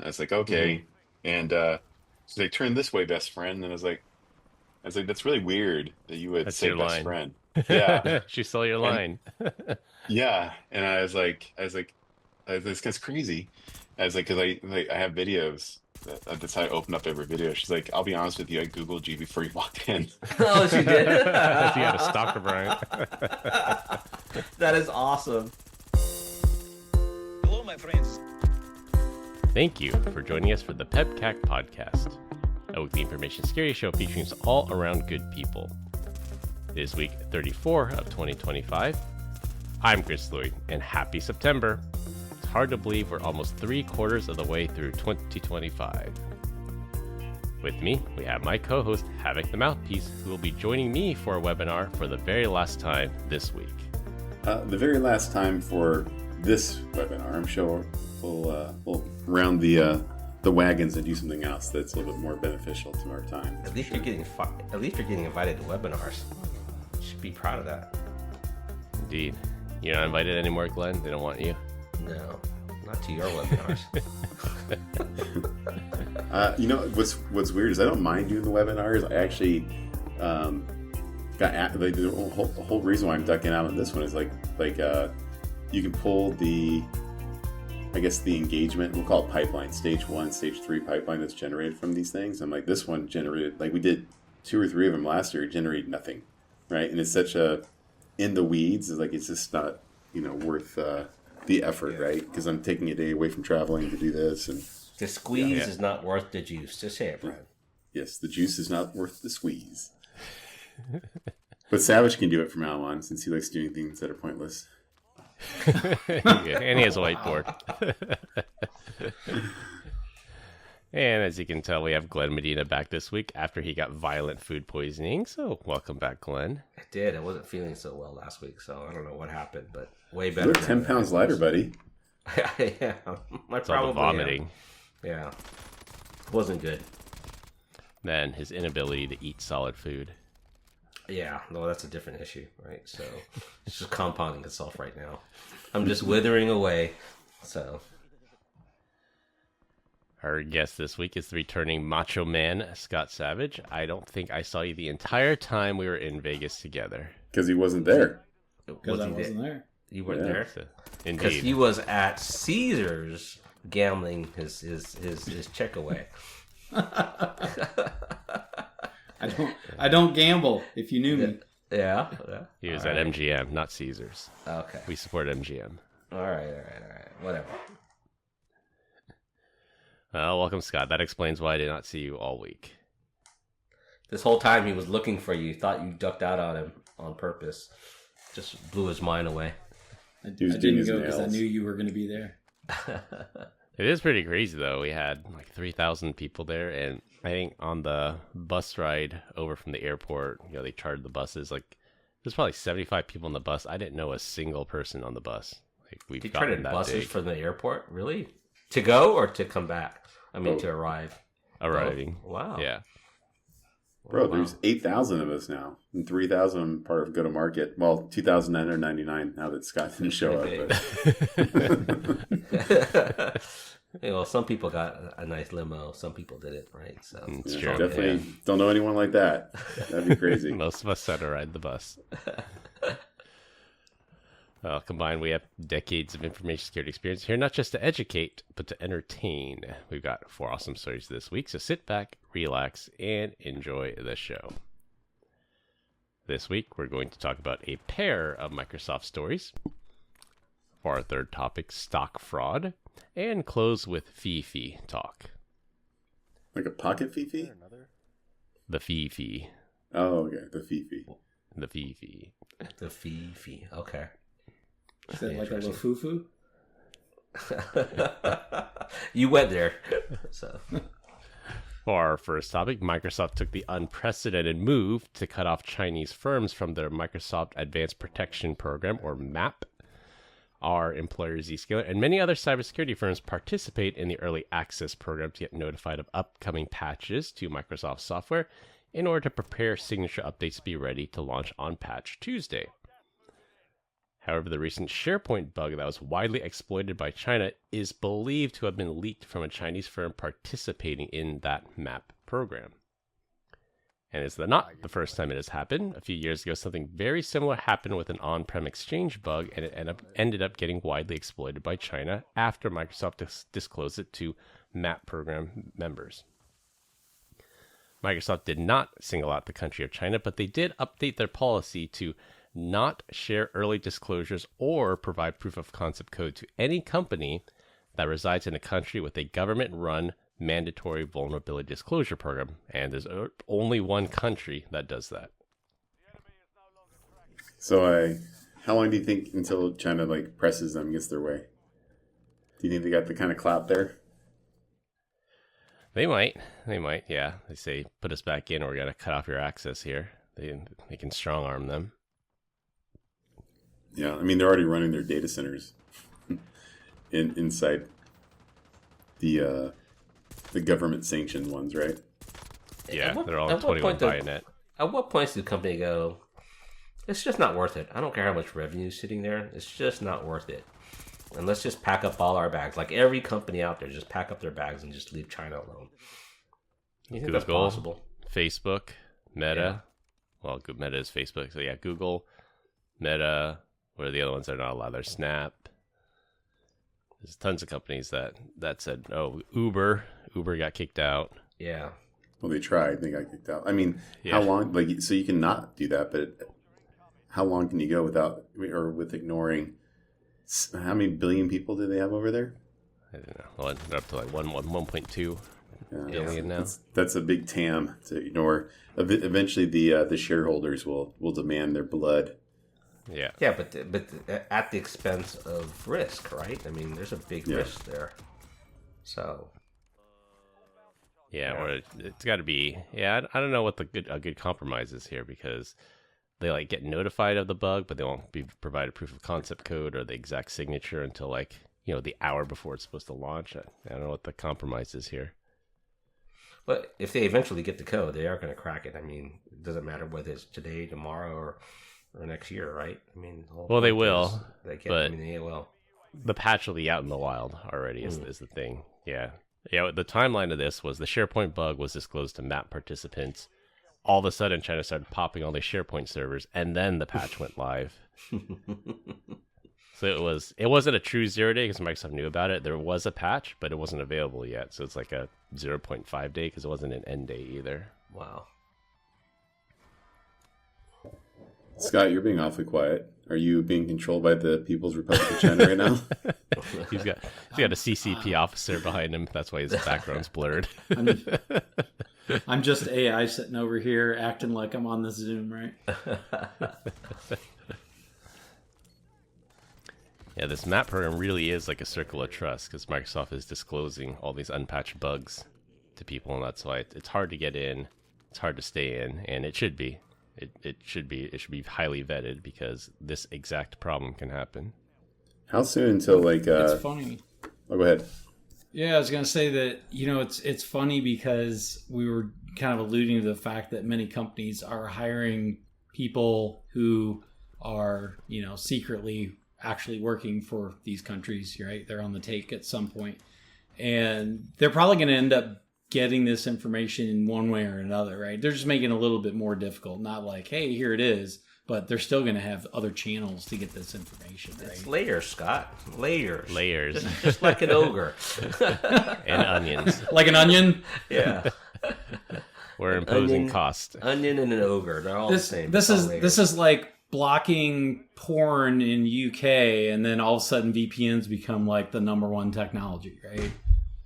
I was like, okay. And she's like, turn this way, best friend. And I was like, that's really weird that you would That's say your best line. friend. Yeah. She stole your And line. yeah. And this guy's crazy. I was like, because I have videos. That's how I open up every video. She's like, I'll be honest with you, I Googled you before you walked in. Oh, she did. So you had a stalker, Brian. That is awesome. Hello, my friends. Thank you for joining us for the PEBCAK Podcast, a weekly information security show featuring all around good people. It is week 34 of 2025. I'm Chris Lloyd, and happy September. It's hard to believe we're almost 3/4 of the way through 2025. With me, we have my co-host, Havoc the Mouthpiece, who will be joining me for a webinar for the very last time this week. The very last time for this webinar, I'm sure we'll round the wagons and do something else that's a little bit more beneficial to our time. At least you're getting invited to webinars. You should be proud of that. Indeed. You're not invited anymore, Glenn? They don't want you? No, not to your webinars. What's weird is I don't mind doing the webinars. I actually the whole reason why I'm ducking out on this one is like you can pull the engagement, we'll call it pipeline, stage 1, stage 3 pipeline that's generated from these things. I'm like, this one generated, like we did 2 or 3 of them last year, it generated nothing, right? And it's such a in the weeds, it's just not worth the effort, right? Because I'm taking a day away from traveling to do this, and The squeeze is not worth the juice. Just say it, Brian. yes, the juice is not worth the squeeze. But Savage can do it from now on since he likes doing things that are pointless. And he has a whiteboard. And as you can tell, we have Glenn Medina back this week after he got violent food poisoning. So welcome back, Glenn. I did. I wasn't feeling so well last week, so I don't know what happened, but way You better. look 10 pounds lighter, buddy. Yeah, I It's all the probably vomiting. Yeah, wasn't good. Then his inability to eat solid food. Yeah, no, that's a different issue, right? So it's just compounding itself right now. I'm just withering away. So Our guest this week is the returning Macho Man, Scott Savage. I don't think I saw you the entire time we were in Vegas together. Because he wasn't there. Because I wasn't there. You weren't Yeah. there So, because indeed. he was at Caesars gambling his check away. I don't gamble. If you knew me, Yeah. He was All at right. MGM, not Caesars. Okay. We support MGM. All right. Whatever. Welcome, Scott. That explains why I did not see you all week. This whole time he was looking for you. Thought you ducked out on him on purpose. Just blew his mind away. I was doing didn't his go because I nails. knew you were going to be there. It is pretty crazy, though. We had like 3,000 people there, and I think on the bus ride over from the airport, they chartered the buses. Like, there's probably 75 people on the bus. I didn't know a single person on the bus. Like, we've They gotten traded that buses big. from the airport? Really? To go or to come back? I mean, Oh. to arrive. Arriving. Oh, wow. Yeah. Bro, Wow. there's 8,000 of us now, and 3,000 part of go-to-market. Well, 2,999 now that Scott didn't show up. But Yeah, well, some people got a nice limo. Some people didn't, right? So It's yeah, true. definitely don't know anyone like that. That'd be crazy. Most of us had to ride the bus. Well, combined, we have decades of information security experience here, not just to educate, but to entertain. We've got 4 awesome stories this week, so sit back, relax, and enjoy the show. This week, we're going to talk about a pair of Microsoft stories. For our third topic, stock fraud, and close with Fifi talk. Like a pocket Fifi? The Fifi. Oh, okay. The Fifi. The Fifi. the fee. Okay. Is that like a Interesting. lafufu? You went there. So For our first topic, Microsoft took the unprecedented move to cut off Chinese firms from their Microsoft Advanced Protection Program, or MAPP. Our employer Zscaler and many other cybersecurity firms participate in the early access program to get notified of upcoming patches to Microsoft software in order to prepare signature updates to be ready to launch on Patch Tuesday. However, the recent SharePoint bug that was widely exploited by China is believed to have been leaked from a Chinese firm participating in that MAPP program. And it's not the first time it has happened. A few years ago, something very similar happened with an on-prem Exchange bug, and it ended up getting widely exploited by China after Microsoft disclosed it to MAPP program members. Microsoft did not single out the country of China, but they did update their policy to not share early disclosures or provide proof of concept code to any company that resides in a country with a government-run mandatory vulnerability disclosure program. And there's only one country that does that. So how long do you think until China presses them, gets their way? Do you think they got the kind of clout there? They might, yeah. They say, put us back in or we got to cut off your access here. They can strong arm them. Yeah, I mean, they're already running their data centers inside the government-sanctioned ones, right? Yeah, they're all in 21 Bayonet. At what point does the company go, it's just not worth it. I don't care how much revenue is sitting there. It's just not worth it. And let's just pack up all our bags. Like every company out there, just pack up their bags and just leave China alone. You think that's possible? Facebook, Meta. Yeah. Well, Meta is Facebook. So yeah, Google, Meta. What are the other ones that are not allowed? There's Snap. There's tons of companies that said, oh, Uber got kicked out. Yeah. Well, they tried. They got kicked out. I mean, How long? So you can not do that, but how long can you go with ignoring? How many billion people do they have over there? I don't know. Well, they're up to 1.2 billion now. That's a big TAM to ignore. Eventually, the shareholders will demand their blood. Yeah. Yeah, but at the expense of risk, right? I mean, there's a big risk there. So. Yeah, or it's got to be. Yeah, I don't know what a good compromise is here, because they get notified of the bug, but they won't be provided proof of concept code or the exact signature until the hour before it's supposed to launch. I don't know what the compromise is here. But if they eventually get the code, they are going to crack it. I mean, it doesn't matter whether it's today, tomorrow, or next year, right? I mean, they will. They will. The patch will be out in the wild already. Is the thing? Yeah. The timeline of this was the SharePoint bug was disclosed to MAPP participants. All of a sudden, China started popping all these SharePoint servers, and then the patch went live. So it wasn't a true 0 day because Microsoft knew about it. There was a patch, but it wasn't available yet. So it's like a 0.5 day because it wasn't an end day either. Wow. Scott, you're being awfully quiet. Are you being controlled by the People's Republic of China right now? He's got a CCP officer behind him. That's why his background's blurred. I'm just AI sitting over here acting like I'm on the Zoom, right? Yeah, this MAPP program really is like a circle of trust because Microsoft is disclosing all these unpatched bugs to people, and that's why it's hard to get in. It's hard to stay in, and it should be. It should be highly vetted because this exact problem can happen. How soon until it's funny. Oh, go ahead. Yeah, I was gonna say that it's funny because we were kind of alluding to the fact that many companies are hiring people who are secretly actually working for these countries, right? They're on the take at some point, and they're probably going to end up getting this information in one way or another, right? They're just making it a little bit more difficult. Not like, hey, here it is, but they're still going to have other channels to get this information, right? It's layers, Scott. Layers. Just like an ogre. And onions. Like an onion? Yeah. We're imposing cost. Onion and an ogre. They're all the same. This is like blocking porn in UK, and then all of a sudden VPNs become like the number one technology, right?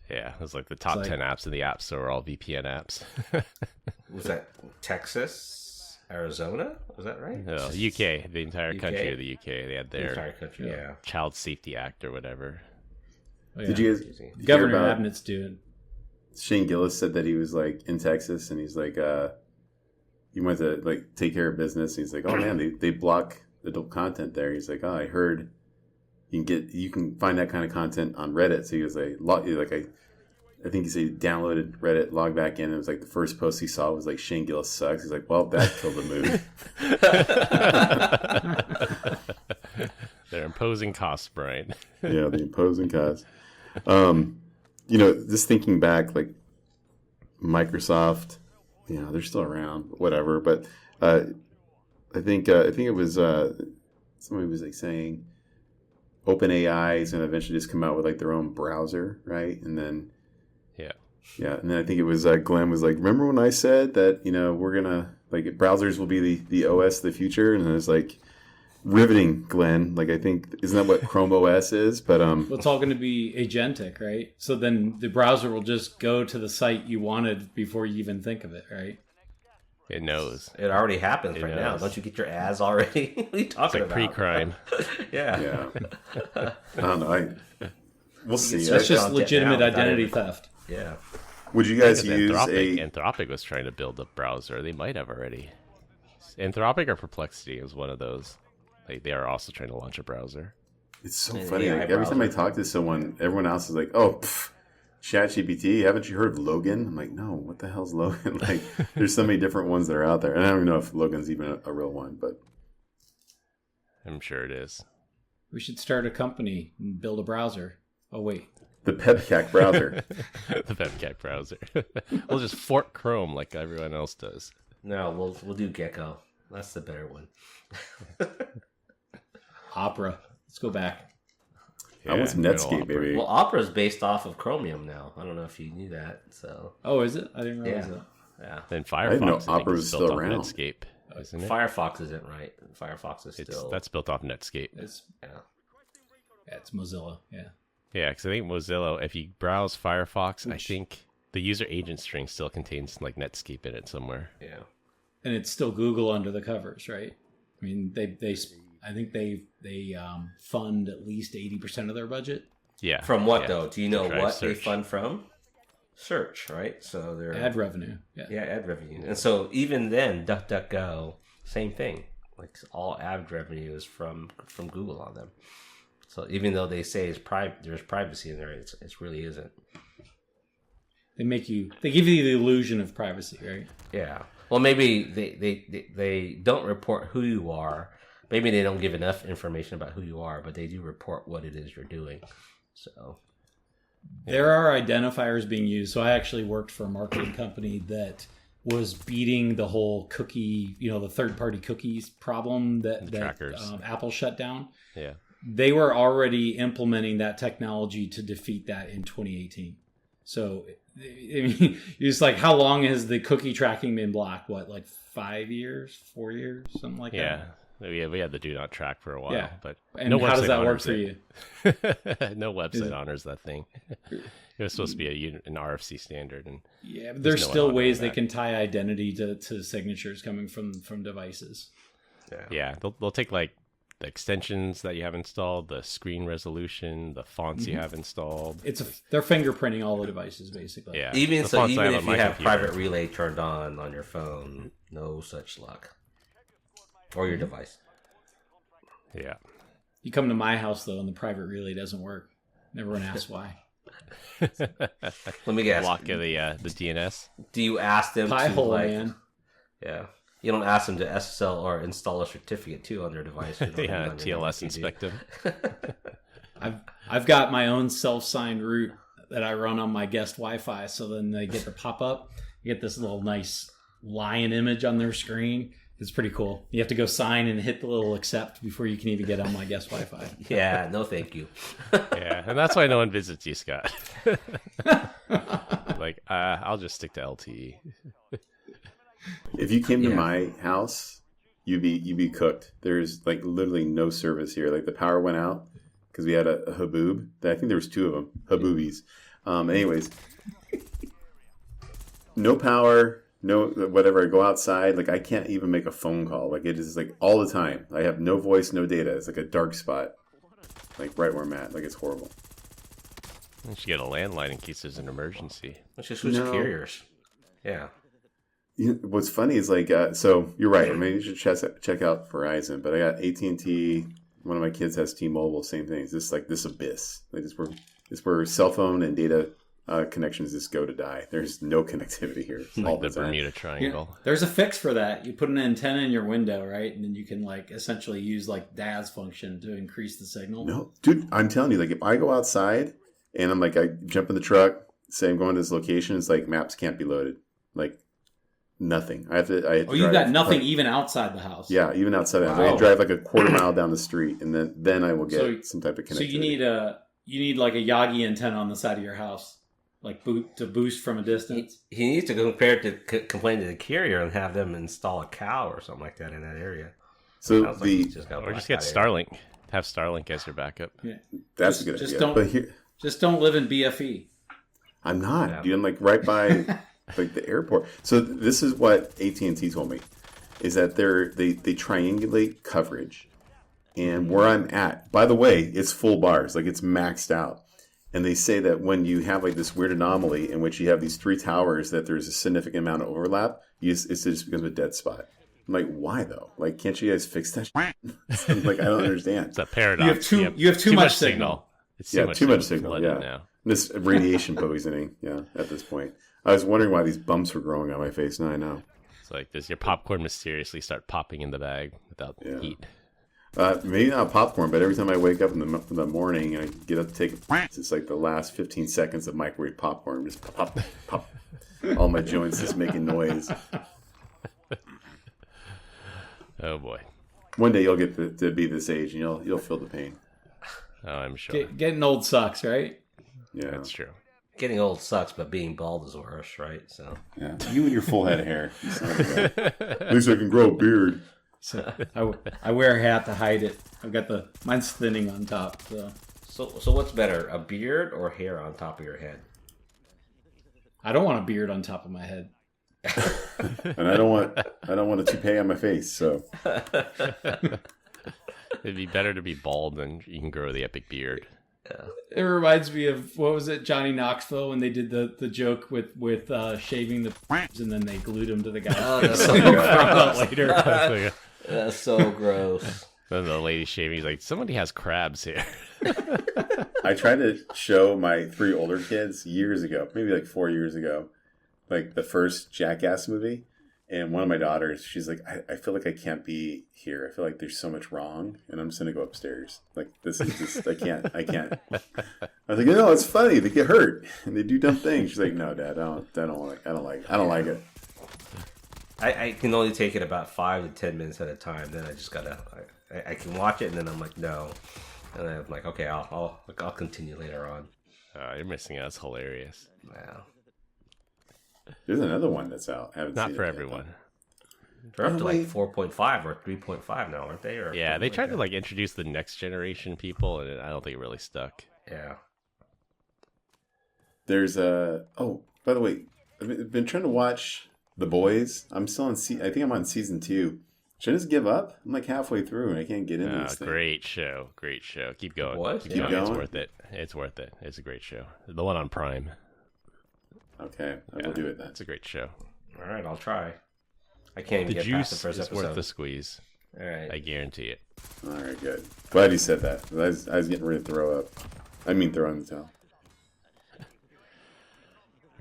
Yeah, it was like the top 10 apps in the App Store are all VPN apps. Was that Texas, Arizona? Was that right? No, UK, the entire country of the UK. They had their entire country, Child Safety Act or whatever. Oh, yeah. Did you guys Governor Abnett's doing? Shane Gillis said that he was in Texas, and he's he went to take care of business. And he's like, oh man, they block adult content there. He's like, oh, I heard you can find that kind of content on Reddit. So he was I think he said he downloaded Reddit, logged back in, and it was the first post he saw was Shane Gillis sucks. He's like, well, that killed the mood. They're imposing costs, Brian. Yeah, the imposing costs. Just thinking back, like Microsoft, they're still around, whatever. But I think it was somebody was like saying OpenAI is going to eventually just come out with like their own browser, right? And then and then I think it was Glenn was like, remember when I said that we're gonna like browsers will be the OS of the future? And I was like, riveting, Glenn. Like, I think, isn't that what Chrome OS is? But well, it's all going to be agentic, right? So then the browser will just go to the site you wanted before you even think of it, right? It knows. It already happens right now. Don't you get your ads already? What are you talking It's like about? pre-crime. Yeah. I don't know. We'll see. That's just legitimate identity theft. Yeah. Would you guys use Anthropic was trying to build a browser. They might have already. Anthropic or Perplexity is one of those. Like, they are also trying to launch a browser. It's so funny. Like, every time I talk to someone, everyone else is like, "Oh, ChatGPT. Haven't you heard of Logan?" I'm like, "No, what the hell's Logan?" Like, there's so many different ones that are out there, and I don't even know if Logan's even a real one, but I'm sure it is. We should start a company and build a browser. Oh wait, the PEBCAK browser. The PEBCAK browser. We'll just fork Chrome like everyone else does. No, we'll do Gecko. That's the better one. Opera. Let's go back. I want some Netscape, baby. Well, Opera is based off of Chromium now. I don't know if you knew that. So. Oh, is it? I didn't realize that. Yeah. Then Firefox, Opera is was built still off around. Netscape, isn't it? Firefox isn't right. Firefox is still. That's built off Netscape. It's Yeah. it's Mozilla. Yeah. Yeah, because I think Mozilla, if you browse Firefox, I think the user agent string still contains like Netscape in it somewhere. Yeah. And it's still Google under the covers, right? I mean, I think they fund at least 80% of their budget. Yeah. From what though? Do you know what search. they fund from? Search, right? So they're Ad revenue. Yeah, ad revenue. And so even then, DuckDuckGo, same thing. Like all ad revenue is from Google on them. So even though they say there's privacy in there, it really isn't. They give you the illusion of privacy, right? Yeah. Well, maybe they don't report who you are. Maybe they don't give enough information about who you are, but they do report what it is you're doing. So there are identifiers being used. So I actually worked for a marketing company that was beating the whole cookie, the third-party cookies problem that Apple shut down. Yeah. They were already implementing that technology to defeat that in 2018. So, I mean, you're just like, how long has the cookie tracking been blocked? What, like 5 years, 4 years, something like that? Yeah, we had the do not track for a while, but and how does that work for you? No website honors that thing. It was supposed to be an RFC standard, and but there's still ways they can tie identity to signatures coming from devices. Yeah, they'll take like the extensions that you have installed, the screen resolution, the fonts you have installed. They're fingerprinting all the devices basically. Yeah, even if you have computer. Private Relay turned on your phone, no such luck. Or your device. Yeah. You come to my house though, and the Private Relay doesn't work. Everyone asks why. Let me guess. Block of the DNS. Do you ask them Pi-hole, to man. Yeah. You don't ask them to SSL or install a certificate too on their device. Yeah, TLS inspect them. I've got my own self-signed root that I run on my guest Wi-Fi, so then they get the pop-up. You get this little nice lion image on their screen. It's pretty cool. You have to go sign and hit the little accept before you can even get on my guest Wi-Fi. Yeah, no thank you. Yeah, and that's why no one visits you, Scott. Like, I'll just stick to LTE. If you came to my house, you'd be cooked. There's like literally no service here. Like the power went out because we had a haboob. I think there was two of them, haboobies. Anyways, no power. No, whatever. I go outside, like I can't even make a phone call. Like it is like all the time. I have no voice, no data. It's like a dark spot, like right where I'm at. Like it's horrible. You should get a landline in case there's an emergency. Let's just switch carriers. Yeah. What's funny is like, so you're right. I mean, you should check out Verizon, but I got AT&T. One of my kids has T-Mobile. Same thing. It's just like this abyss. Like it's where cell phone and data connections just go to die. There's no connectivity here all Like the the time. Bermuda Triangle. There's a fix for that. You put an antenna in your window, right? And then you can like essentially use like DAS function to increase the signal. No, dude, I'm telling you, like if I go outside and I'm like, I jump in the truck, say I'm going to this location, it's like maps can't be loaded. Like nothing. I have to You've got drive, nothing like, even outside the house. Yeah, even outside of Wow. I drive like a quarter mile down the street, and then I will get some type of connectivity. So you need like a Yagi antenna on the side of your house, like to boost from a distance. He needs to complain to the carrier and have them install a cow or something like that in that area. So Sounds like he's got a Or just blackout get area. Starlink. Have Starlink as your backup. Yeah. that's a good idea. Don't, But here, just don't live in BFE. I'm not. Yeah. Dude, I'm like right by like the airport. So this is what AT&T told me, is that they triangulate coverage, and where I'm at, by the way, it's full bars, like it's maxed out. And they say that when you have like this weird anomaly in which you have these 3 towers, that there's a significant amount of overlap, it just becomes a dead spot. I'm like, why though? Like, can't you guys fix that? I'm like, I don't understand. It's a paradox. You have too much signal. It's Yeah, too much signal. flooded Yeah, now. this radiation poisoning. Yeah, at this point, I was wondering why these bumps were growing on my face. Now I know. It's like, does your popcorn mysteriously start popping in the bag without Yeah. heat? Maybe not popcorn, but every time I wake up in the morning and I get up to take a it's like the last 15 seconds of microwave popcorn, just pop, pop. All my joints just making noise. Oh boy. One day you'll get to be this age and you'll feel the pain. Oh, I'm sure. Getting old sucks, right? Yeah, That's true. Getting old sucks, but being bald is worse, right? So yeah. You and your full head of hair. You son of a gun. At least I can grow a beard. So I wear a hat to hide it. I've got mine's thinning on top. So what's better, a beard or hair on top of your head? I don't want a beard on top of my head. And I don't want a toupee on my face. So It'd be better to be bald than you can grow the epic beard. It reminds me of, what was it, Johnny Knoxville, when they did the joke with shaving the and then they glued him to the guy. Oh, that's So so you gross. found out later. That's so gross. Then the lady shaving, he's like, somebody has crabs here. I tried to show my 3 older kids years ago, maybe like 4 years ago, like the first Jackass movie. And one of my daughters, she's like, I feel like I can't be here. I feel like there's so much wrong, and I'm just gonna go upstairs. Like this is just I can't. I was like, no, it's funny. They get hurt and they do dumb things. She's like, no, Dad, I don't like it. I can only take it about 5 to 10 minutes at a time. Then I just gotta. I can watch it, and then I'm like, no, and then I'm like, okay, I'll continue later on. You're missing out. It's hilarious. Wow. There's another one that's out. I haven't Not seen for it yet, everyone. They're up to like 4.5 or 3.5 now, aren't they? Or Yeah, they something tried to that. like introduce the next generation people, and I don't think it really stuck. Yeah. There's oh, by the way, I've been trying to watch The Boys. I'm still on I think I'm on season 2. Should I just give up? I'm like halfway through and I can't get into this thing. Great show. Keep going. What? Keep It's going? worth it. It's worth it. It's a great show. The one on Prime. Okay, I will do it then. It's a great show. All right, I'll try. I can't even The get past the juice first is episode. worth the squeeze. All right. I guarantee it. All right, good. Glad you said that. I was getting ready to throw up. I mean, throw in the towel.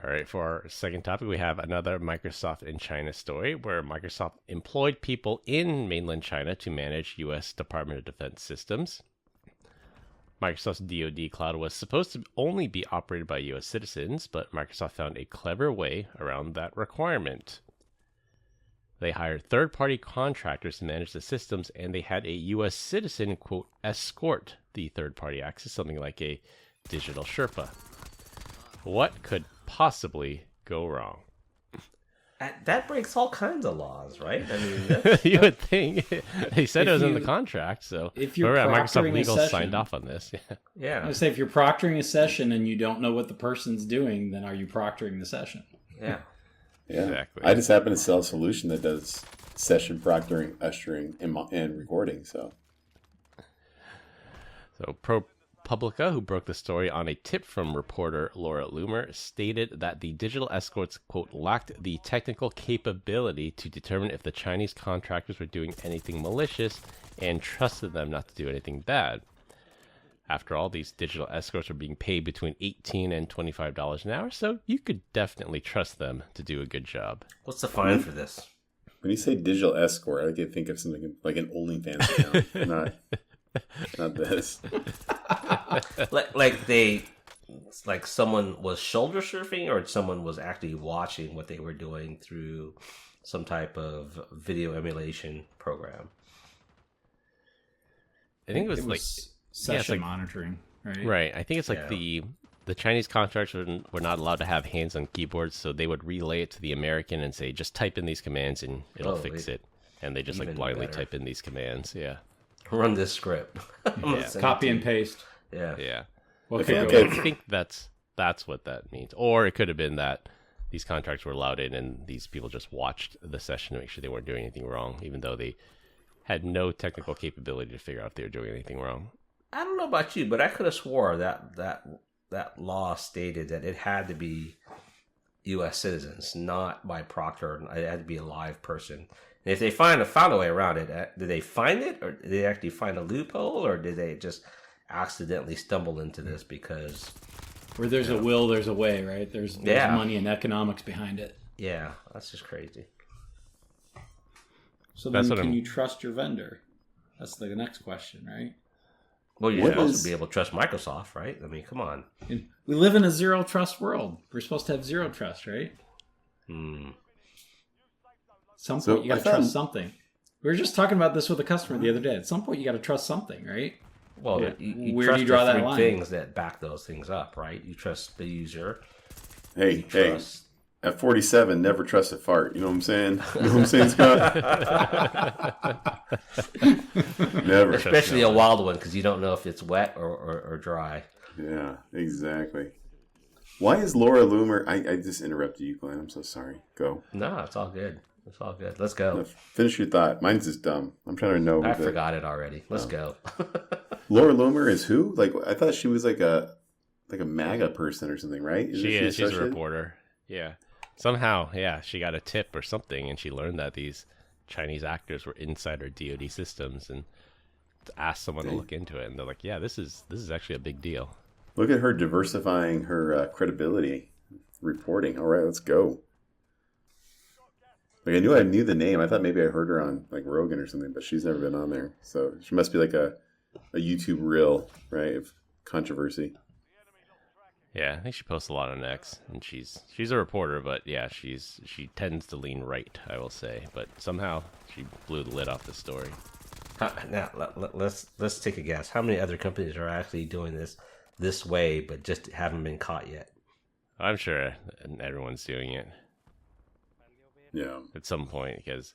All right, for our second topic, we have another Microsoft in China story where Microsoft employed people in mainland China to manage U.S. Department of Defense systems. Microsoft's DoD cloud was supposed to only be operated by U.S. citizens, but Microsoft found a clever way around that requirement. They hired third-party contractors to manage the systems, and they had a U.S. citizen, quote, escort the third-party access, something like a digital Sherpa. What could possibly go wrong? That breaks all kinds of laws, right? I mean, that's, You would think. They said If it was in you- the contract, so if you're Microsoft proctoring a Legal session- signed off on this. yeah, I say if you're proctoring a session and you don't know what the person's doing, then are you proctoring the session? yeah. Yeah, Exactly. I just happen to sell a solution that does session proctoring, ushering, and recording. So ProPublica, who broke the story on a tip from reporter Laura Loomer, stated that the digital escorts, quote, lacked the technical capability to determine if the Chinese contractors were doing anything malicious and trusted them not to do anything bad. After all, these digital escorts are being paid between $18 and $25 an hour, so you could definitely trust them to do a good job. What's the fine for this? When you say digital escort, I can think of something like an OnlyFans account, not this. like someone was shoulder surfing, or someone was actually watching what they were doing through some type of video emulation program. I think it was session monitoring, right? Right. I think it's like the Chinese contractors were not allowed to have hands on keyboards, so they would relay it to the American and say, just type in these commands and it'll fix it. And they just like blindly type in these commands. Yeah. Run this script. Copy and paste. Yeah. Yeah. Well, I think that's what that means. Or it could have been that these contracts were allowed in and these people just watched the session to make sure they weren't doing anything wrong, even though they had no technical capability to figure out if they were doing anything wrong. I don't know about you, but I could have swore that law stated that it had to be U.S. citizens, not by proctor. It had to be a live person. And if they found a way around it, did they find it, or did they actually find a loophole, or did they just accidentally stumble into this because... Where there's a will, there's a way, right? There's money and economics behind it. Yeah, that's just crazy. So then can you trust your vendor? That's the next question, right? Well, you're supposed to be able to trust Microsoft, right? I mean, come on. We live in a zero trust world. We're supposed to have zero trust, right? Some point you got to trust something. We were just talking about this with a customer the other day. At some point you got to trust something, right? Well, you where trust do you draw the that three line? things that back those things up, right? You trust the user. Hey, at 47, never trust a fart. You know what I'm saying? You know what I'm saying, Scott? Never. Especially a wild one, because you don't know if it's wet or dry. Yeah, exactly. Why is Laura Loomer... I just interrupted you, Glenn. I'm so sorry. Go. No, it's all good. It's all good. Let's go. No, finish your thought. Mine's just dumb. I'm trying to know. I forgot it already. Let's go. Laura Loomer is who? Like, I thought she was like a MAGA person or something, right? She's a reporter. Yeah. Somehow, she got a tip or something, and she learned that these Chinese actors were inside her DoD systems, and asked someone to look into it, and they're like, "Yeah, this is actually a big deal." Look at her diversifying her credibility, reporting. All right, let's go. Like I knew the name. I thought maybe I heard her on like Rogan or something, but she's never been on there. So she must be like a YouTube reel, right? Of controversy. Yeah, I think she posts a lot on X, and she's a reporter, but yeah, she tends to lean right, I will say. But somehow she blew the lid off the story. Now let's take a guess. How many other companies are actually doing this way, but just haven't been caught yet? I'm sure everyone's doing it. Yeah. At some point, because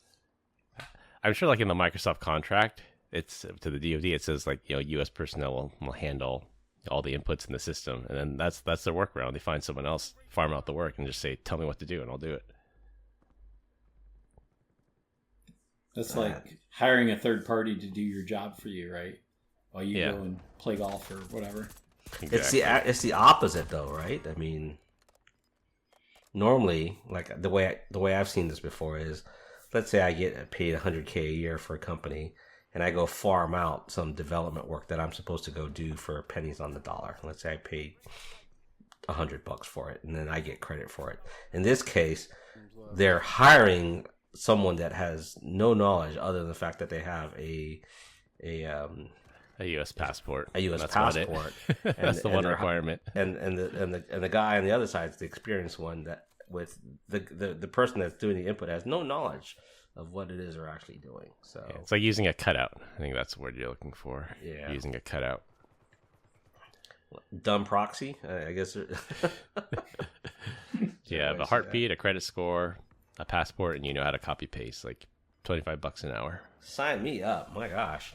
I'm sure, like in the Microsoft contract, it's to the DoD. It says like U.S. personnel will handle all the inputs in the system, and then that's their workaround. They find someone else, farm out the work, and just say, "Tell me what to do, and I'll do it." That's like hiring a third party to do your job for you, right? While you go and play golf or whatever. Exactly. It's the opposite, though, right? I mean, normally, like the way I've seen this before is, let's say I get paid $100K a year for a company, and I go farm out some development work that I'm supposed to go do for pennies on the dollar. Let's say I paid $100 for it, and then I get credit for it. In this case, they're hiring someone that has no knowledge other than the fact that they have a U.S. passport. A U.S. passport. That's the one requirement. And the guy on the other side is the experienced one, that with the person that's doing the input has no knowledge of what it is they're actually doing. So it's like using a cutout. I think that's the word you're looking for. Yeah. Using a cutout. Dumb proxy, I guess. Yeah, a heartbeat, a credit score, a passport, and you know how to copy paste, like $25 an hour. Sign me up. My gosh.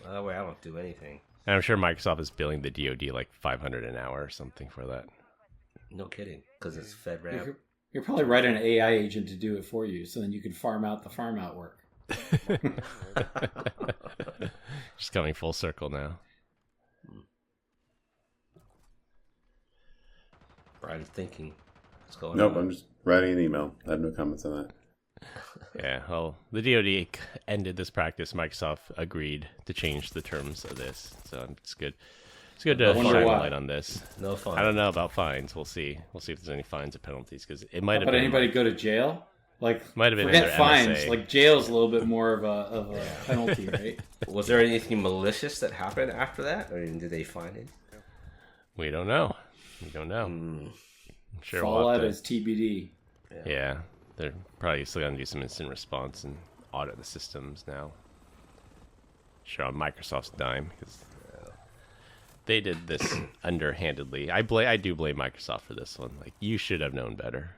That way I don't do anything. And I'm sure Microsoft is billing the DoD like $500 an hour or something for that. No kidding, because it's FedRAMP. You're probably writing an AI agent to do it for you, so then you can farm out the farm out work. Just coming full circle now. Brian thinking. What's going on? Nope, I'm just writing an email. I have no comments on that. Yeah, well, the DoD ended this practice. Microsoft agreed to change the terms of this, so it's good. It's good to wonder shine a why. light on this. No fun. I don't know about fines. We'll see. We'll see if there's any fines or penalties because it might have But been. anybody go to jail? Like, Might have been forget their fines. MSA. Like, jail's a little bit more of a penalty, right? Was there anything malicious that happened after that? Or did they find it? We don't know. We don't know. I'm sure we'll Fallout have to- is TBD. Yeah, they're probably still going to do some instant response and audit the systems now. Sure, on Microsoft's dime because they did this underhandedly. I do blame Microsoft for this one. Like, you should have known better.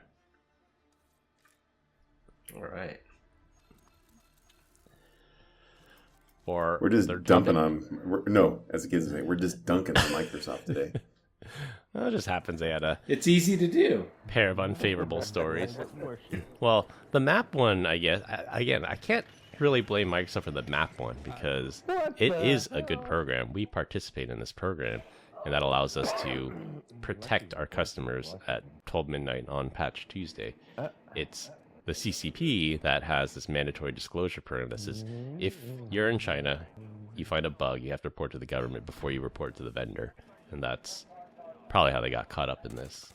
All right. Or We're just they're dumping dumping- no, as the kids say, we're just dunking on Microsoft today. Well, it just happens they had a It's easy to do. pair of unfavorable stories. Well, the MAPP one, I guess, I can't really blame Microsoft for the MAPP one because it is a good program. We participate in this program, and that allows us to protect our customers at 12 midnight on Patch Tuesday. It's the CCP that has this mandatory disclosure program that says if you're in China, you find a bug, you have to report to the government before you report to the vendor, and that's probably how they got caught up in this.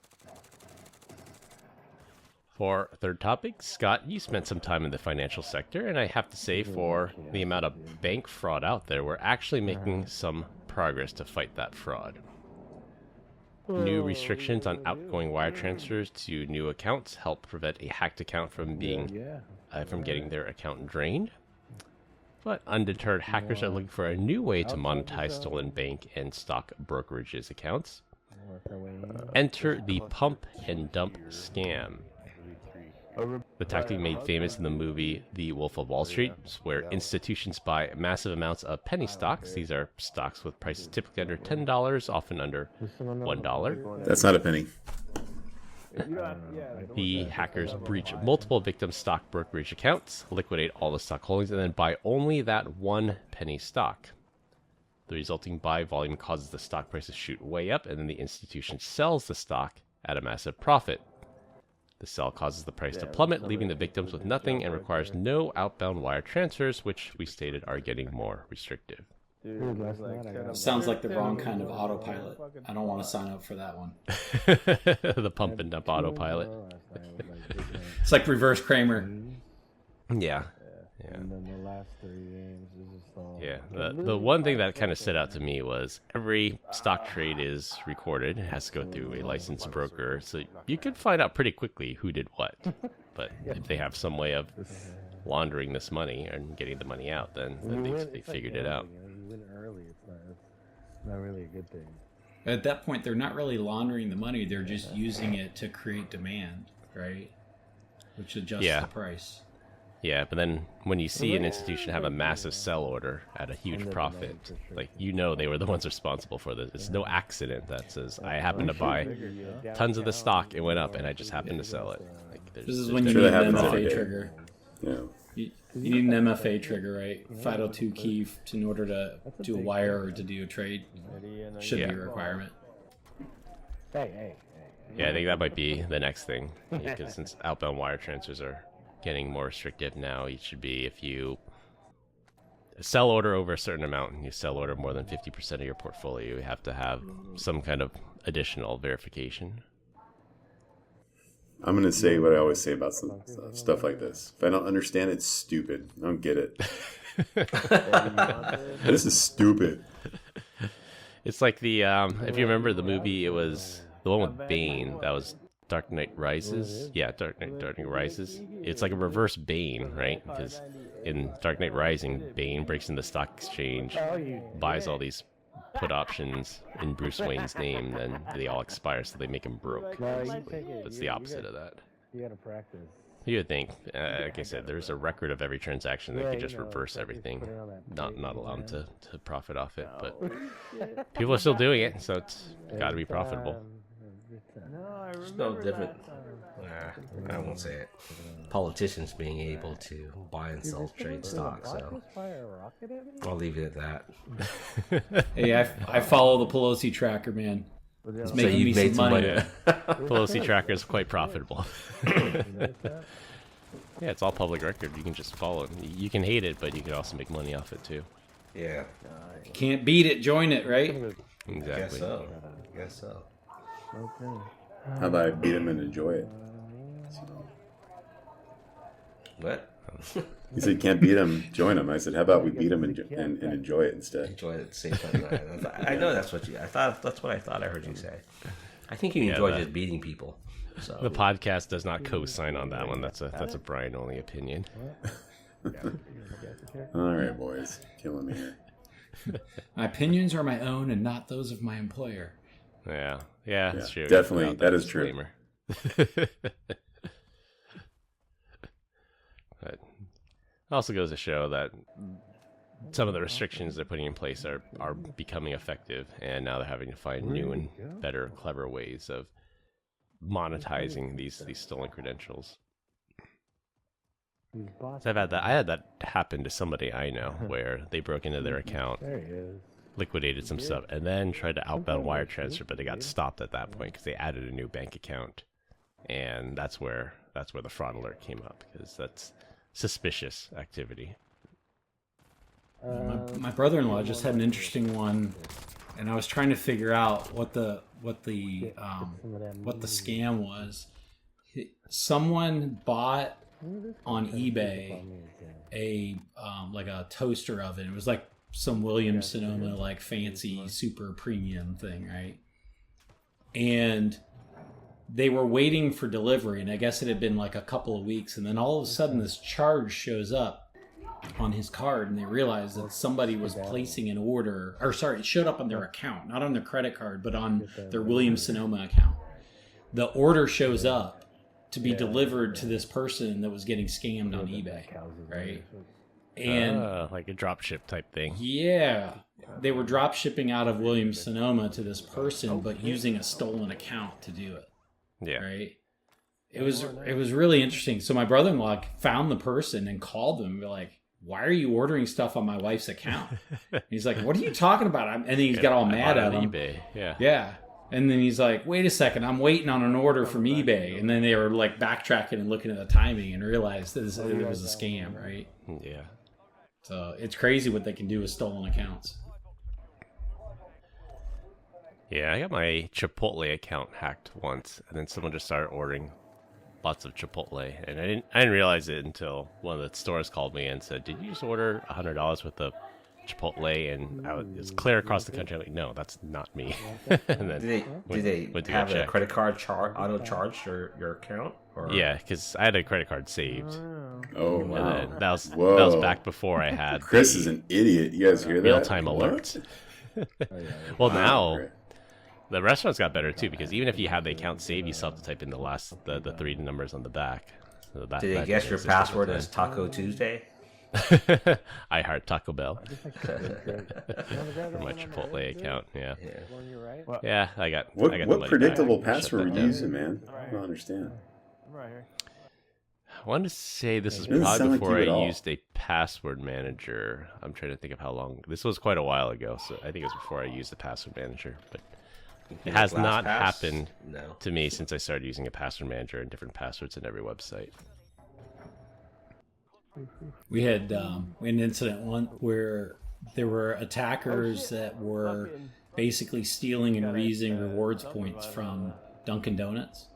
For third topic, Scott, you spent some time in the financial sector, and I have to say, for the amount of bank fraud out there, we're actually making some progress to fight that fraud. New restrictions on outgoing wire transfers to new accounts help prevent a hacked account from getting their account drained. But undeterred hackers are looking for a new way to monetize stolen bank and stock brokerages accounts. Enter the pump and dump scam. The tactic made famous in the movie The Wolf of Wall Street, where institutions buy massive amounts of penny stocks. These are stocks with prices typically under $10, often under $1. That's not a penny. The hackers breach multiple victims' stock brokerage accounts, liquidate all the stock holdings, and then buy only that one penny stock. The resulting buy volume causes the stock price to shoot way up, and then the institution sells the stock at a massive profit. The sell causes the price to plummet, leaving the victims with nothing and requires no outbound wire transfers, which we stated are getting more restrictive. Sounds like the wrong kind of autopilot. I don't want to sign up for that one. The pump and dump autopilot. It's like reverse Kramer. Yeah. And then the last 3 games is just all. Yeah, the one thing that kind of stood out to me was every stock trade is recorded. It has to go through a licensed broker, so you can find out pretty quickly who did what. But if they have some way of laundering this money and getting the money out, then they figured it out. You win early, it's not really a good thing. At that point, they're not really laundering the money. They're just using it to create demand, right? Which adjusts the price. Yeah, but then when you see an institution have a massive sell order at a huge profit, like, you know they were the ones responsible for this. It's no accident that says, I happened to buy tons of the stock, it went up, and I just happened to sell it. Like, This is when you Sure need that an happens every MFA day. trigger. Yeah. You need an MFA trigger, right? 502 key in order to do a wire or to do a trade. Should be a requirement. Hey. Yeah, I think that might be the next thing, because since outbound wire transfers are getting more restrictive now, it should be if you sell order over a certain amount and you sell order more than 50% of your portfolio, you have to have some kind of additional verification. I'm going to say what I always say about some stuff like this. If I don't understand, it's stupid. I don't get it. This is stupid. It's like the if you remember the movie, it was the one with Bane. That was Dark Knight Rises. Yeah, Dark Knight Rises. It's like a reverse Bane, right? Because in Dark Knight Rising, Bane breaks into the stock exchange, buys all these put options in Bruce Wayne's name, then they all expire, so they him broke. Basically. It's the opposite of that. You gotta practice. You would think, like I said, there's a record of every transaction. They could just reverse everything, not allow them to profit off it. But people are still doing it, so it's got to be profitable. It's no different. I won't say it. Politicians being able to buy and sell trade stocks, so I'll leave it at that. Hey, I follow the Pelosi tracker, man. It's So making me you've made some money. Pelosi tracker is quite profitable. Yeah, it's all public record. You can just follow it. You can hate it, but you can also make money off it too. Yeah. Can't beat it, join it, right? Exactly. Guess so. Okay. How about I beat them and enjoy it? What? He said, "Can't beat them, join them." I said, "How about we beat them and enjoy it instead?" Enjoy it at the same time. I know that's what I thought I heard you say. I think you enjoy just beating people. So The podcast does not co-sign on that one. That's a Brian only opinion. All right, boys, killing me here. My opinions are my own and not those of my employer. Yeah, that's true. Definitely, Without that is true. disclaimer. But it also goes to show that some of the restrictions they're putting in place are becoming effective, and now they're having to find new and better, clever ways of monetizing these stolen credentials. So I had that happen to somebody I know, where they broke into their account, There he is. liquidated some stuff, and then tried to outbound wire transfer, but they got stopped at that point because they added a new bank account, and that's where the fraud alert came up, because that's suspicious activity. My brother-in-law just had an interesting one, and I was trying to figure out what the scam was. Someone bought on eBay a like a toaster oven. It was like some Williams Sonoma like fancy super premium thing, right? And they were waiting for delivery, and I guess it had been like a couple of weeks, and then all of a sudden this charge shows up on his card, and they realized that somebody was placing an order, or sorry, it showed up on their account, not on their credit card, but on their Williams Sonoma account. The order shows up to be delivered to this person that was getting scammed on eBay, right? And Like a drop ship type thing. yeah, they were drop shipping out of Williams Sonoma to this person, but using a stolen account to do it. Yeah. Right. It was really interesting. So my brother-in-law found the person and called them and be like, "Why are you ordering stuff on my wife's account?" And he's like, "What are you talking about?" And then he's got all mad at him. eBay. Yeah. Yeah. And then he's like, "Wait a second, I'm waiting on an order from eBay." And then they were like backtracking and looking at the timing and realized that it was a scam, right? Yeah. So it's crazy what they can do with stolen accounts. Yeah, I got my Chipotle account hacked once, and then someone just started ordering lots of Chipotle, and I didn't realize it until one of the stores called me and said, "Did you just order $100 worth of Chipotle?" And it's clear across the country. I'm like, "No, that's not me." And then Did they went to have go a check. credit card auto charge your account? Or? Yeah, because I had a credit card saved. Oh, And wow. then that was Whoa. back before I had Chris the is an idiot. You guys hear that? real-time What? alerts. Well, now Great. the restaurants got better too, because even if you have the account saved, you still have to type in the three numbers on the back. So that, Did they that guess your exists at the password time. as Taco Tuesday? I heart Taco Bell for my Chipotle account. Yeah, yeah. I got the What money predictable back. Shut password that were you down. using, man? I don't understand. I wanted to say this was It doesn't probably sound like before you at I all. used a password manager. I'm trying to think of how long. This was quite a while ago, so I think it was before I used the password manager. But it has not happened No. to me since I started using a password manager and different passwords in every website. We had an incident one where there were attackers that were basically stealing and reusing rewards points from Dunkin' Donuts.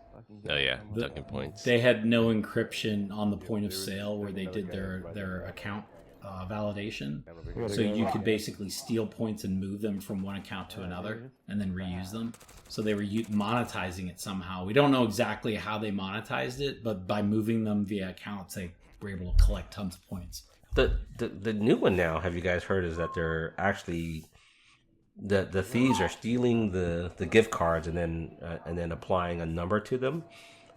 Oh yeah, Dunkin' Points. They had no encryption on the point of sale where they did their account validation. So you could basically steal points and move them from one account to another and then reuse them. So they were monetizing it somehow. We don't know exactly how they monetized it, but by moving them via accounts, they were able to collect tons of points. The new one now, have you guys heard, is that they're actually the thieves are stealing the gift cards and then applying a number to them,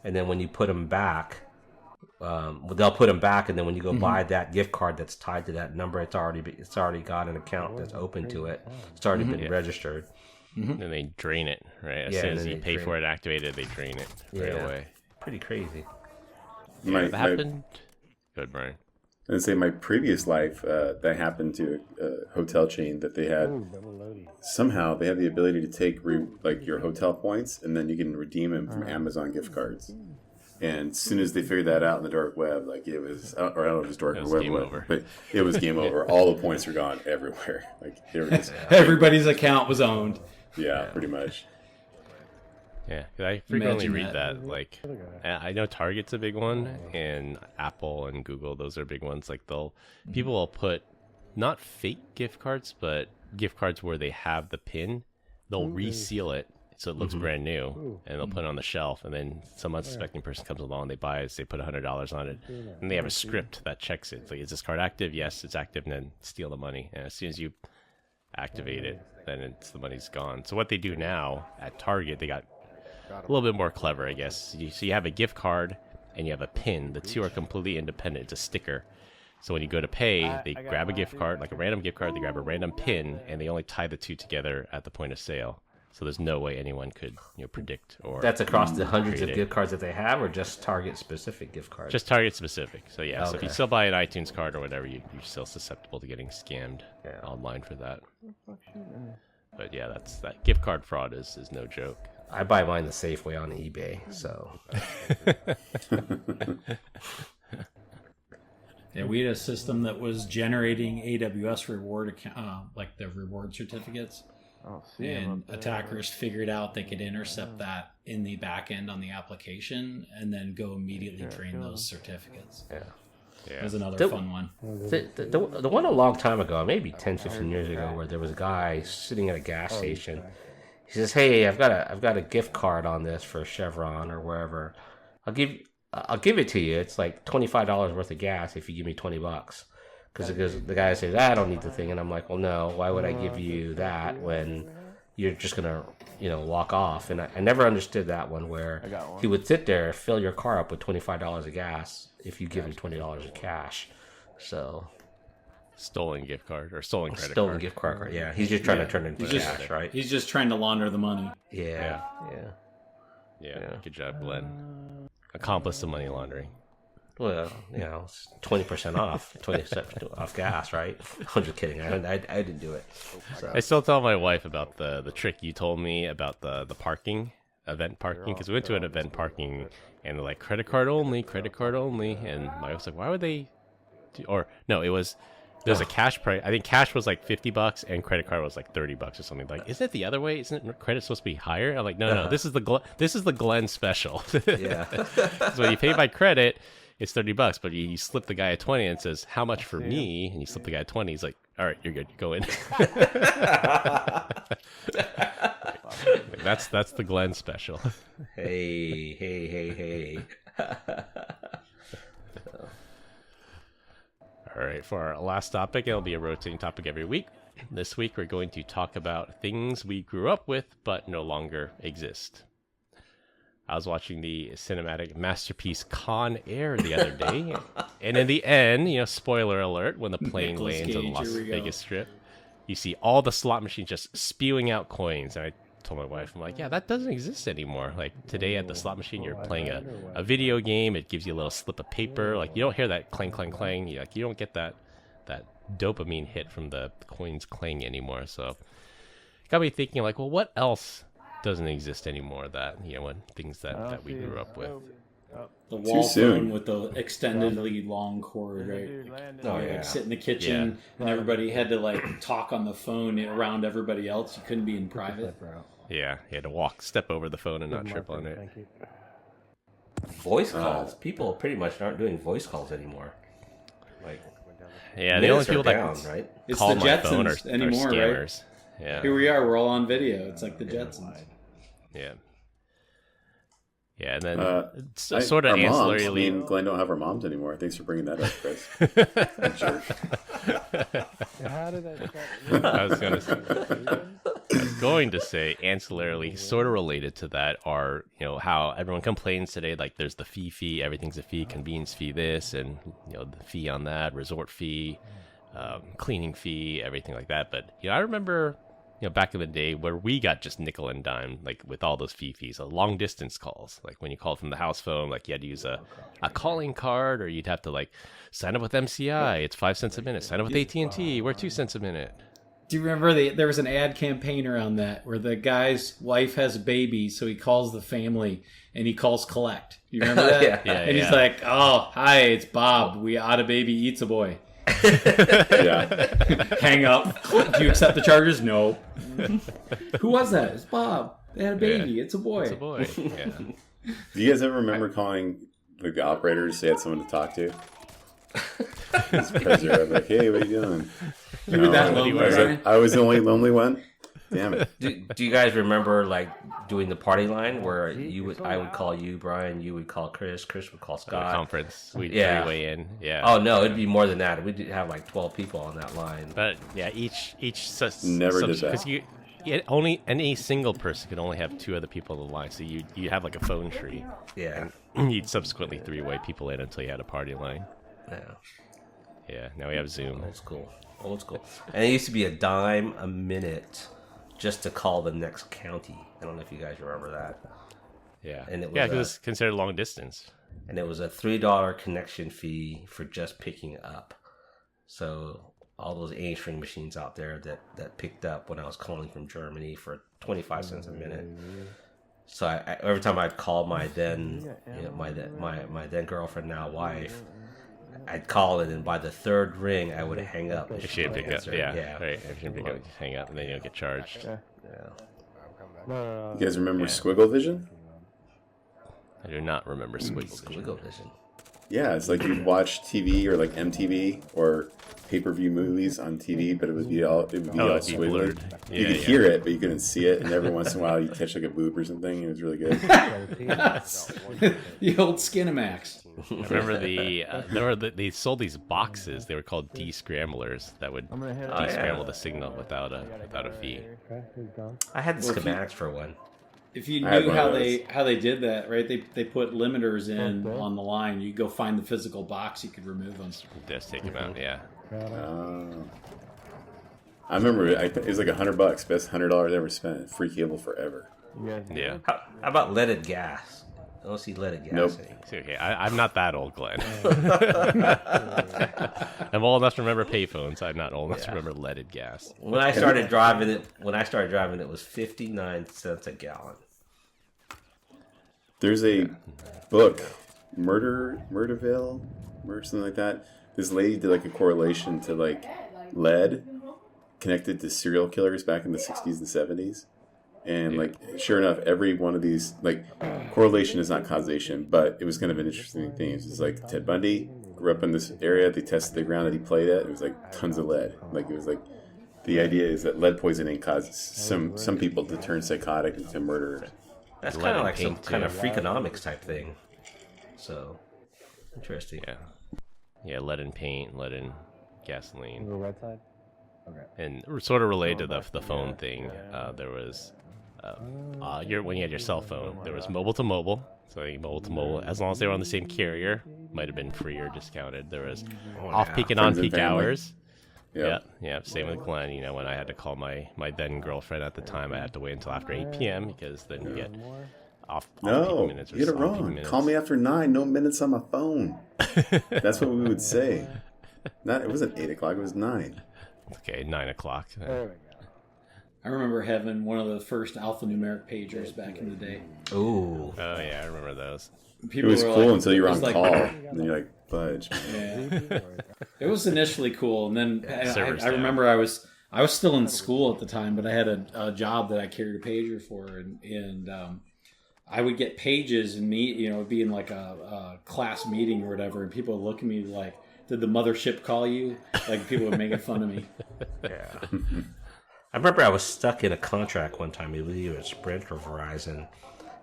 and then when you put them back, they'll put them back, and then when you go buy that gift card that's tied to that number, it's already got an account that's open to it. It's already been registered. And they drain it, right? As Yeah, soon and as then you they pay drain for it activated, they drain it right away. Pretty crazy. That happened. Good, Brian. And say my previous life, that happened to a hotel chain that they had. Somehow they have the ability to take like your hotel points, and then you can redeem them from Amazon gift cards. And as soon as they figured that out in the dark web, like it was, or I don't know if it was dark It or was web, game over. but it was game over. All the points were gone everywhere. Like they were just Everybody's account was owned. Yeah, pretty much. Yeah, 'cause I frequently Imagine read that. that. Like, I know Target's a big one, and Apple and Google, those are big ones. Like, people will put not fake gift cards, but gift cards where they have the pin. They'll reseal it so it looks brand new, and they'll put it on the shelf. And then some unsuspecting person comes along, they buy it, they put $100 on it, and they have a script that checks it. It's like, is this card active? Yes, it's active, and then steal the money. And as soon as you activate it, then the money's gone. So what they do now at Target, they got a little bit more clever, I guess. So you have a gift card and you have a pin. The two are completely independent. It's a sticker. So when you go to pay, they grab a gift card, like a random gift card, they grab a random pin, and they only tie the two together at the point of sale. So there's no way anyone could predict or... That's across the hundreds of gift cards that they have, or just Target-specific gift cards? Just Target-specific. So yeah, so if Okay. you still buy an iTunes card or whatever, you're still susceptible to getting scammed online for that. But yeah, that gift card fraud is no joke. I buy mine the safe way on eBay, so... Yeah, we had a system that was generating AWS reward account, like the reward certificates. And attackers figured out they could intercept that in the back end on the application and then go immediately drain those certificates. Yeah. It was another fun one. The one a long time ago, maybe 10, 15 years ago, where there was a guy sitting at a gas station. He says, "Hey, I've got a gift card on this for Chevron or wherever. I'll give it to you. It's like $25 worth of gas if you give me $20." Because the guy says, "I don't need the thing," and I'm like, "Well, no. Why would I give you that when you're just gonna, walk off?" And I never understood that one where he would sit there, fill your car up with $25 of gas if you give him $20 of cash. So Stolen gift card or stolen credit stolen card. gift card. Yeah, he's just trying to turn it into cash, right? He's just trying to launder the money. Yeah. Yeah, good job, Glenn. Accomplice the money laundering. Well, it's 20% off, 20% off gas, right? I'm just kidding. I didn't do it. So. I still tell my wife about the trick you told me about the parking, event parking, because we went to an event parking and they're like, credit card only, and my wife's like, why would they there's a cash price. I think cash was like $50 and credit card was like $30 or something. Like, isn't it the other way? Isn't credit supposed to be higher? I'm like, no, this is the Glenn special. Yeah. So when you pay by credit, it's $30, but you slip the guy a 20 and it says, how much for me? And you slip the guy a 20. He's like, all right, you're good. Go in. That's the Glenn special. Hey. All right, for our last topic, it'll be a rotating topic every week. This week, we're going to talk about things we grew up with but no longer exist. I was watching the cinematic masterpiece Con Air the other day, and in the end, spoiler alert, when the plane Nicolas lands on Cage, Las here we go. Vegas Strip, you see all the slot machines just spewing out coins. And I told my wife, I'm like, yeah, that doesn't exist anymore. Like, today at the slot machine, you're playing a video game. It gives you a little slip of paper. Like, you don't hear that clang, clang, clang. You don't get that dopamine hit from the coins clanging anymore. So it got me thinking, like, well, what else doesn't exist anymore that, when things that we grew up with? The wall soon. phone with the extendedly long cord, right? Oh, You yeah. like sit in the kitchen and everybody had to like talk on the phone around everybody else. You couldn't be in private. Yeah, you had to step over the phone and not trip on it. Voice calls. People pretty much aren't doing voice calls anymore. Like, Yeah, the only minutes are people down, that right? It's call the my phone are Jetsons anymore, right? scammers. Yeah, Here we are. We're all on video. It's like the Jetsons. yeah. Yeah, and then Our moms. ancillarily. Glenn don't have our moms anymore. Thanks for bringing that up, Chris. I'm sure. How did that I was going to say ancillarily, sort of related to that, are how everyone complains today. Like, there's the fee, everything's a fee, convenience fee, this, and the fee on that, resort fee, cleaning fee, everything like that. But I remember. Back in the day where we got just nickel and dime, like with all those fees, long distance calls, like when you called from the house phone, like you had to use a calling card, or you'd have to like sign up with MCI. It's 5 cents a minute. Sign up with AT&T. We're 2 cents a minute. Do you remember there was an ad campaign around that where the guy's wife has a baby, so he calls the family and he calls collect. You remember that? Yeah. And he's like, "Oh, hi, it's Bob. We out a baby eats a boy." Yeah. Hang up. Do you accept the charges? No. Who was that? It's Bob. They had a baby. It's a boy. It's a boy. Yeah. Do you guys ever remember calling like the operators to say they had someone to talk to? Because they're like, hey, what are you doing? You were that lonely, Brian? I was the only lonely one. Damn it. Do you guys remember like doing the party line where I would call you, Brian, you would call Chris would call Scott. Conference. We'd Yeah. three-way in. Yeah. Oh no, it'd be more than that. We'd have like 12 people on that line. But yeah, each Never did that. because only any single person could only have two other people on the line. So you have like a phone tree. Yeah. You'd subsequently three-way people in until you had a party line. Yeah. Yeah. Now we have Zoom. Old school. And it used to be $0.10 a minute just to call the next county. I don't know if you guys remember that. Yeah. And it was because it's considered long distance. And it was a $3 connection fee for just picking up. So all those answering machines out there that picked up when I was calling from Germany for 25 cents a minute. So I every time I'd call my then my then girlfriend, now wife, I'd call it, and by the third ring I would hang up. If she didn't pick up, answer. yeah. Right. If she didn't pick up, just hang up, and then you don't get charged. Yeah. You guys remember Squiggle Vision? I do not remember Squiggle. Squiggle Vision. Yeah, it's like you'd watch TV or like MTV or pay-per-view movies on TV, but it would be all it'd be squiggly. blurred. You could hear it, but you couldn't see it. And every once in a while, you catch like a boob or something. It was really good. The old Skinamax. I remember they sold these boxes. They were called descramblers that would descramble the signal without a fee. I had the schematics for one. If you I had knew one how of they did that, right? They put limiters in on the line. You go find the physical box, you could remove them. Just take them out. Yeah. I remember it was like $100, best $100 ever spent. Free cable forever. Yeah. How about leaded gas? I don't see leaded gas. Nope. anymore. Okay, I'm not that old, Glenn. I'm old enough to remember payphones. I'm not old enough to remember leaded gas. When I started driving, it was 59 cents a gallon. There's a book, Murderville, or something like that. This lady did like a correlation to like lead connected to serial killers back in the 60s and 70s. And like, sure enough, every one of these, like, correlation is not causation, but it was kind of an interesting thing. It's like Ted Bundy grew up in this area. They tested the ground that he played at. It was like tons of lead. Like, it was like, the idea is that lead poisoning causes some people to turn psychotic and to murder. That's Lead kind of and like some paint, kind too. of freakonomics type thing. So, interesting. Yeah. Yeah, lead in paint, lead in gasoline. The right side? Okay. And sort of related to the phone thing, there was when you had your cell phone, there was mobile to mobile. So mobile to mobile, as long as they were on the same carrier, might have been free or discounted. There was off-peak and Friends and on-peak family. hours. Yeah. Yeah. Same with Glenn. You know, when I had to call my then girlfriend at the time, I had to wait until after 8 p.m. because then you get off-peak No, minutes. Or you get it off-peak wrong. minutes. Call me after 9. No minutes on my phone. That's what we would say. It wasn't 8 o'clock. It was 9. Okay, 9 o'clock. There we go. I remember having one of the first alphanumeric pagers back in the day. Ooh. Oh yeah, I remember those. It People was were cool like- until you were it on was like- call. And then you're like, fudge. Yeah. It was initially cool, and then server's I down. remember I was still in school at the time, but I had a job that I carried a pager for, and I would get pages and it'd be in like a class meeting or whatever, and people would look at me like, "Did the mothership call you?" Like people would make fun of me. Yeah. I remember I was stuck in a contract one time, either at Sprint or Verizon,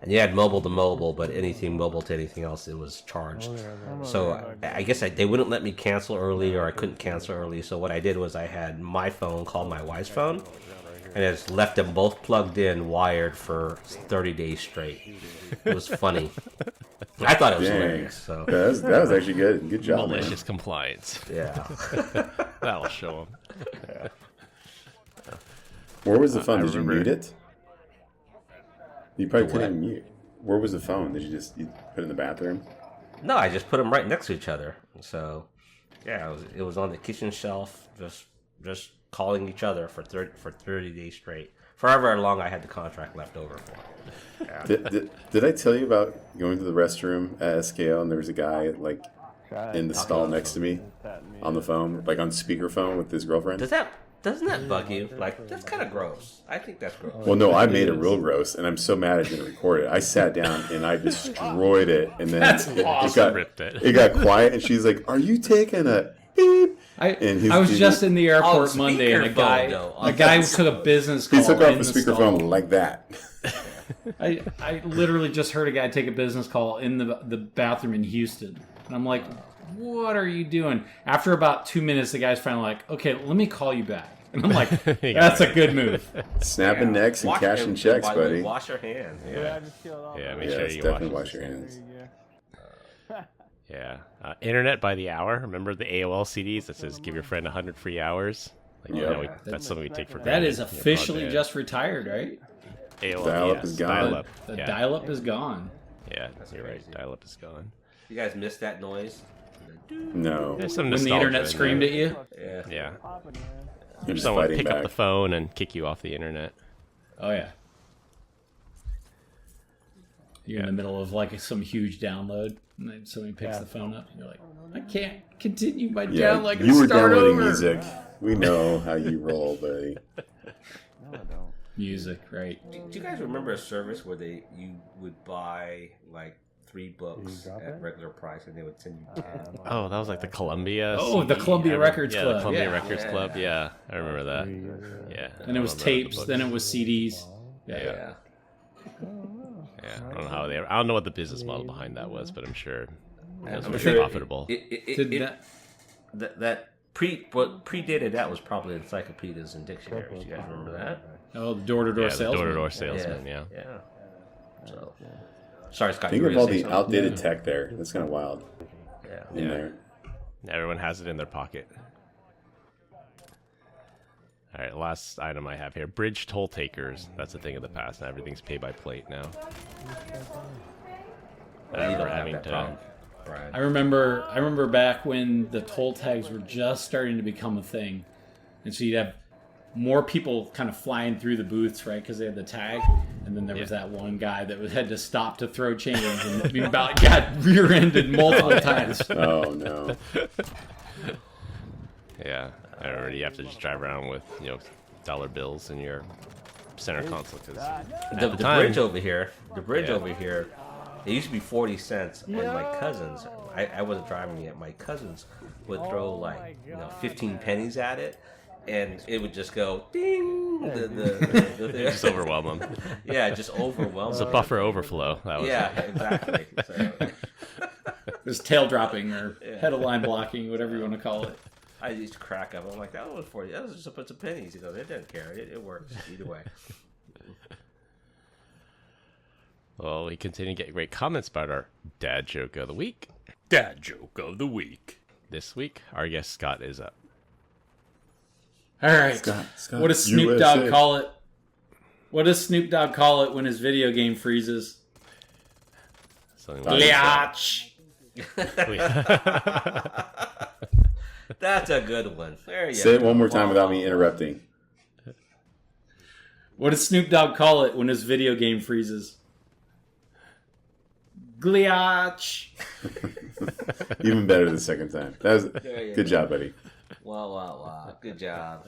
and you had mobile to mobile, but anything mobile to anything else, it was charged. So I guess they wouldn't let me cancel early, or I couldn't cancel early. So what I did was I had my phone called my wife's phone, and I just left them both plugged in, wired for 30 days straight. It was funny. I thought it was Dang. hilarious. So That was actually good. Good job, man. Malicious compliance. yeah. That'll show them. Where was the phone? I Did you remember- mute it? You probably The couldn't mute. Where was the phone? Did you just put it in the bathroom? No, I just put them right next to each other. So, yeah, it was on the kitchen shelf, just calling each other for 30 days straight. For however long I had the contract left over for. Yeah. Did I tell you about going to the restroom at SKO and there was a guy like in the stall next to me on the phone, like on speakerphone with his girlfriend. Doesn't that bug you? Like, that's kind of gross. I think that's gross. Well, no, I made it real gross, and I'm so mad I didn't record it. I sat down and I destroyed it, and then it got quiet, and she's like, "Are you taking a beep?" I was just in the airport Monday, and a guy took a business call. He took off the speakerphone like that. I literally just heard a guy take a business call in the bathroom in Houston, and I'm like, what are you doing? After about 2 minutes, the guy's finally like, okay, let me call you back. And I'm like, that's a good move. Snapping necks and cashing checks, buddy. Wash your hands. Yeah, make sure you definitely wash your hands. Yeah. Internet by the hour. Remember the AOL CDs that says give your friend 100 free hours? Like, that's something we take for granted. That is officially just retired, right? AOL, dial-up is gone. Dial-up. The dial-up is gone. Yeah, you're right. Dial-up is gone. You guys missed that noise? No. There's some when the internet screamed at you? Yeah. There's someone pick up the phone and kick you off the internet. Oh, yeah. You're in the middle of like some huge download, and then somebody picks the phone up, and you're like, I can't continue my download. You were downloading music. We know how you roll, buddy. No, I don't. Music, right? Do you guys remember a service where you would buy like 3 books at regular price, and they would send you 10? Oh, that was like the Columbia. Oh, the Columbia Records Club. The Columbia Records Club. Yeah, I remember that. Yeah. And it was tapes. Then it was CDs. Yeah. I don't know how I don't know what the business model behind that was, but I'm sure it was very profitable. That predated that was probably encyclopedias and dictionaries. You guys remember that? Oh, the door-to-door salesman. Door-to-door salesman. Yeah. So, sorry, Scott. Think of all the outdated tech there. That's kind of wild. Yeah. In there. Everyone has it in their pocket. All right, last item I have here. Bridge toll takers. That's a thing of the past. Now everything's pay by plate now. I remember having to... I remember back when the toll tags were just starting to become a thing. And so you'd have more people kind of flying through the booths, right? Because they had the tag. And then there was that one guy that had to stop to throw change and about got rear-ended multiple times. Oh, no. Yeah. I remember you have to just drive around with, dollar bills in your center console. The bridge over here, it used to be 40 cents, and my cousins, I wasn't driving yet, my cousins would throw like 15 pennies at it, and it would just go ding. Just overwhelm them. Yeah, just overwhelm. It's a buffer overflow. That was exactly. So, it was tail dropping or pedal line blocking, whatever you want to call it. I used to crack up. I'm like, that was 40. That was just a bunch of pennies. He goes, it doesn't care. It works either way. Well, we continue to get great comments about our dad joke of the week. Dad joke of the week. This week, our guest Scott is up. All right. Scott, what does Snoop Dogg call it? What does Snoop Dogg call it when his video game freezes? Glitch. That's a good one. Say it one more time without me interrupting. What does Snoop Dogg call it when his video game freezes? Glitch. Even better the second time. That was good job, buddy. Wow. Good job.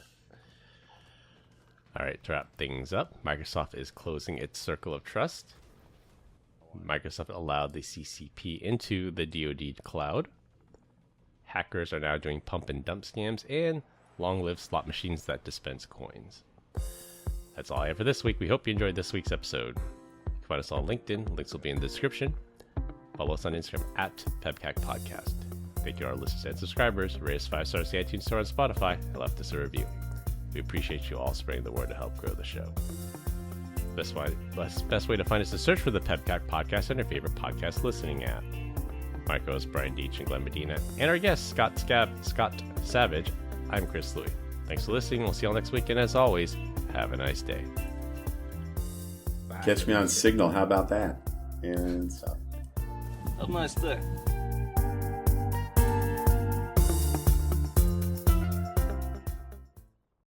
All right, to wrap things up, Microsoft is closing its circle of trust. Microsoft allowed the CCP into the DoD cloud. Hackers are now doing pump and dump scams, and long-lived slot machines that dispense coins. That's all I have for this week. We hope you enjoyed this week's episode. You can find us on LinkedIn. Links will be in the description. Follow us on Instagram at PEBCAK Podcast. Thank you to our listeners and subscribers. Rate us 5 stars on the iTunes Store and Spotify, and left us a review. We appreciate you all spreading the word to help grow the show. Best way to find us is search for the PEBCAK Podcast on your favorite podcast listening app. My co-hosts Brian Deitch and Glenn Medina, and our guest Scott Savage. I'm Chris Louie. Thanks for listening. We'll see you all next week, and as always, have a nice day. Catch me on Signal. How about that? And stop. Have a nice day.